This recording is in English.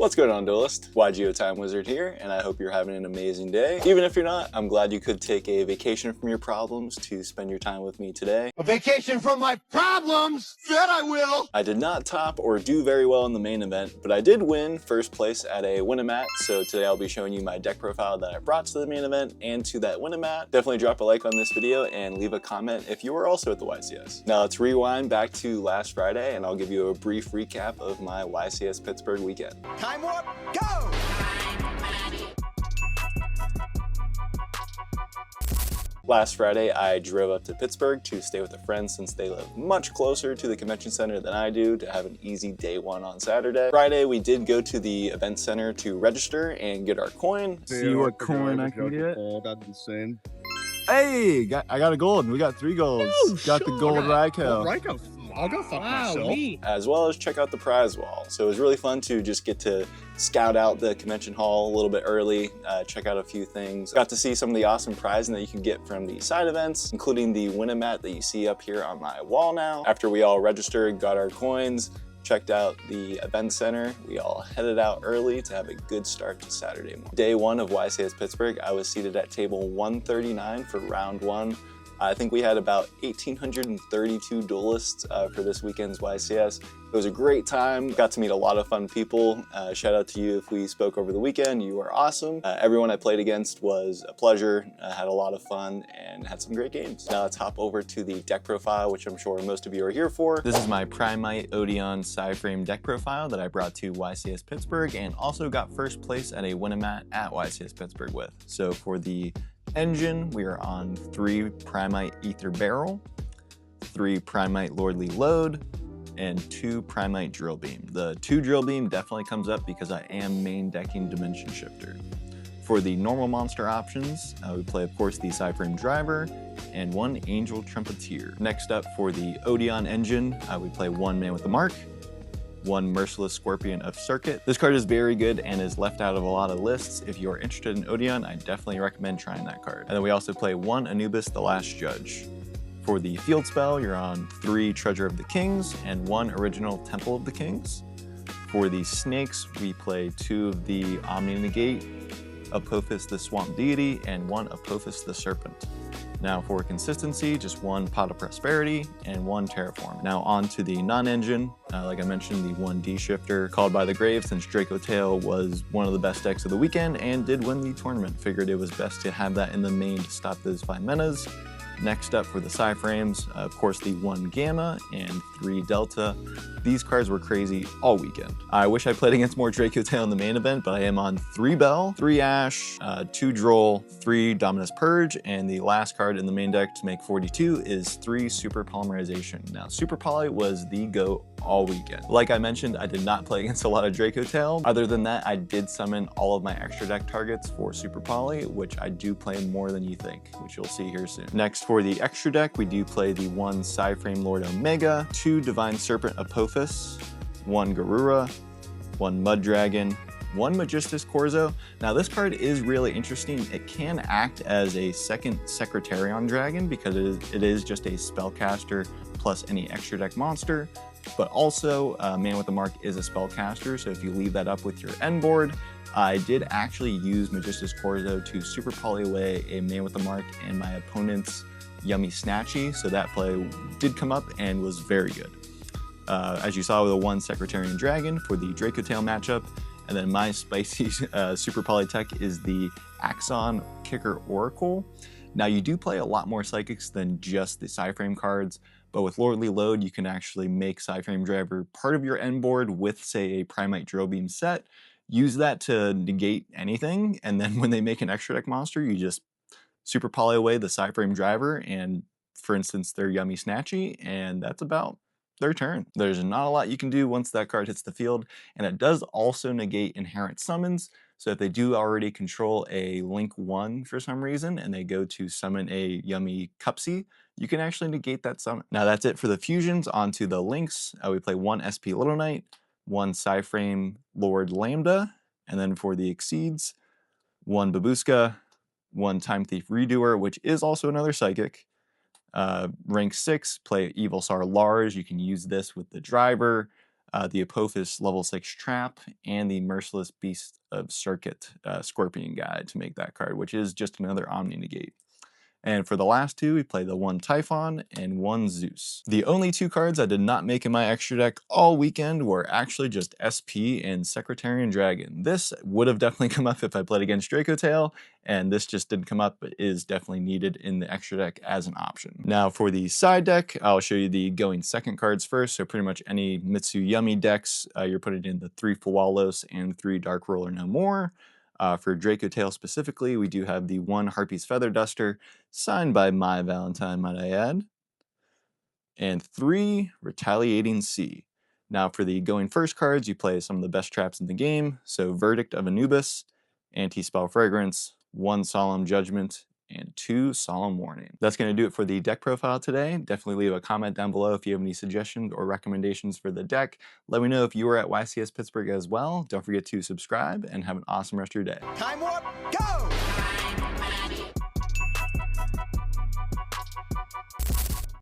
What's going on, Duelist? YGO Time Wizard here, and I hope you're having an amazing day. Even if you're not, I'm glad you could take a vacation from your problems to spend your time with me today. A vacation from my problems? That I will! I did not top or do very well in the main event, but I did win first place at a Win-A-Mat, so today I'll be showing you my deck profile that I brought to the main event and to that Win-A-Mat. Definitely drop a like on this video and leave a comment if you were also at the YCS. Now let's rewind back to last Friday, and I'll give you a brief recap of my YCS Pittsburgh weekend. Time warp, go! Last Friday, I drove up to Pittsburgh to stay with a friend since they live much closer to the convention center than I do to have an easy day one on Saturday. Friday, we did go to the event center to register and get our coin. See what coin I can get? That's insane. Hey, I got a gold. We got 3 golds. Got the gold Ryko. I'll go fuck myself. As well as check out the prize wall. So it was really fun to just get to scout out the convention hall a little bit early, check out a few things. Got to see some of the awesome prizing that you can get from the side events, including the Win-A-Mat that you see up here on my wall now. After we all registered, got our coins, checked out the event center, we all headed out early to have a good start to Saturday morning. Day one of YCS Pittsburgh, I was seated at table 139 for round one. I think we had about 1,832 duelists for this weekend's YCS. It was a great time. Got to meet a lot of fun people. Shout out to you if we spoke over the weekend. You were awesome. Everyone I played against was a pleasure. Had a lot of fun and had some great games. Now let's hop over to the deck profile, which I'm sure most of you are here for. This is my Primite Odion side-frame deck profile that I brought to YCS Pittsburgh and also got first place at a Win-A-Mat at YCS Pittsburgh with. So for the engine, we are on 3 Primite Ether Barrel, 3 Primite Lordly Load, and 2 Primite Drill Beam. The 2 Drill Beam definitely comes up because I am main decking Dimension Shifter. For the normal monster options, we play, of course, the Side-Frame Driver and 1 Angel Trumpeteer. Next up, for the Odion engine, we play 1 Man with the Mark, 1 Merciless Scorpion of Circuit. This card is very good and is left out of a lot of lists. If you are interested in Odion, I definitely recommend trying that card. And then we also play 1 Anubis the Last Judge. For the field spell, you're on 3 Treasure of the Kings and 1 Original Temple of the Kings. For the snakes, we play 2 of the Omni Negate, Apophis the Swamp Deity, and 1 Apophis the Serpent. Now for consistency, just 1 Pot of Prosperity and 1 Terraform. Now on to the non-engine, like I mentioned, the 1 D-Shifter, Called by the Grave, since Draco Tail was one of the best decks of the weekend and did win the tournament. Figured it was best to have that in the main to stop those 5 menas. Next up for the side frames, of course the 1 Gamma and 3 Delta. These cards were crazy all weekend. I wish I played against more Draco Tail in the main event, but I am on 3 Bell, 3 Ash, 2 Droll, 3 Dominus Purge, and the last card in the main deck to make 42 is 3 Super Polymerization. Now, Super Poly was the GOAT all weekend. Like I mentioned, I did not play against a lot of Draco Tail. Other than that, I did summon all of my extra deck targets for Super Poly, which I do play more than you think, which you'll see here soon. Next, for the extra deck, we do play the 1 Side-Frame Lord Omega, 2 Divine Serpent Apophis, 1 Garura, 1 Mud Dragon, 1 Magistus Corzo. Now this card is really interesting. It can act as a second Secretarion Dragon because it is just a spellcaster plus any extra deck monster, but also Man with the Mark is a spellcaster, so if you leave that up with your end board, I did actually use Magistus Corzo to super poly away a Man with the Mark and my opponent's Yummy Snatchy, so that play did come up and was very good. As you saw with a 1 Secretarian Dragon for the Draco Tail matchup, and then my spicy super poly tech is the Axon Kicker Oracle. Now you do play a lot more Psychics than just the side-frame cards, but with Lordly Load, you can actually make Side-Frame Driver part of your end board with, say, a Primite Drill Beam set, use that to negate anything, and then when they make an extra deck monster, you just super poly away the Side-Frame Driver and, for instance, their Yummy Snatchy, and that's about their turn. There's not a lot you can do once that card hits the field, and it does also negate inherent summons, so if they do already control a Link 1 for some reason, and they go to summon a Yummy Cupsy, you can actually negate that summon. Now that's it for the fusions. Onto the links. We play 1 SP Little Knight, 1 Side-Frame Lord Lambda, and then for the Exceeds, 1 Babushka, 1 Time Thief Redoer, which is also another Psychic. Rank 6, play Evil Sar Lars. You can use this with the driver. the Apophis level 6 Trap, and the Merciless Beast of Circuit Scorpion Guide to make that card, which is just another Omni Negate. And for the last two, we play the one Typhon and one Zeus. The only two cards I did not make in my extra deck all weekend were actually just SP and Secretarian Dragon. This would have definitely come up if I played against Dracotail, and this just didn't come up, but is definitely needed in the extra deck as an option. Now for the side deck, I'll show you the going second cards first. So pretty much any Mitsu Yummy decks, you're putting in the 3 Fuwalos and 3 Dark Roller No More. For Dracotail specifically, we do have the 1 Harpy's Feather Duster, signed by my Valentine, might I add, and 3 Retaliating Sea. Now for the going first cards, you play some of the best traps in the game, so Verdict of Anubis, Anti-Spell Fragrance, 1 Solemn Judgment, and 2 Solemn Warning. That's going to do it for the deck profile today. Definitely leave a comment down below if you have any suggestions or recommendations for the deck. Let me know if you were at YCS Pittsburgh as well. Don't forget to subscribe and have an awesome rest of your day. Time warp, go!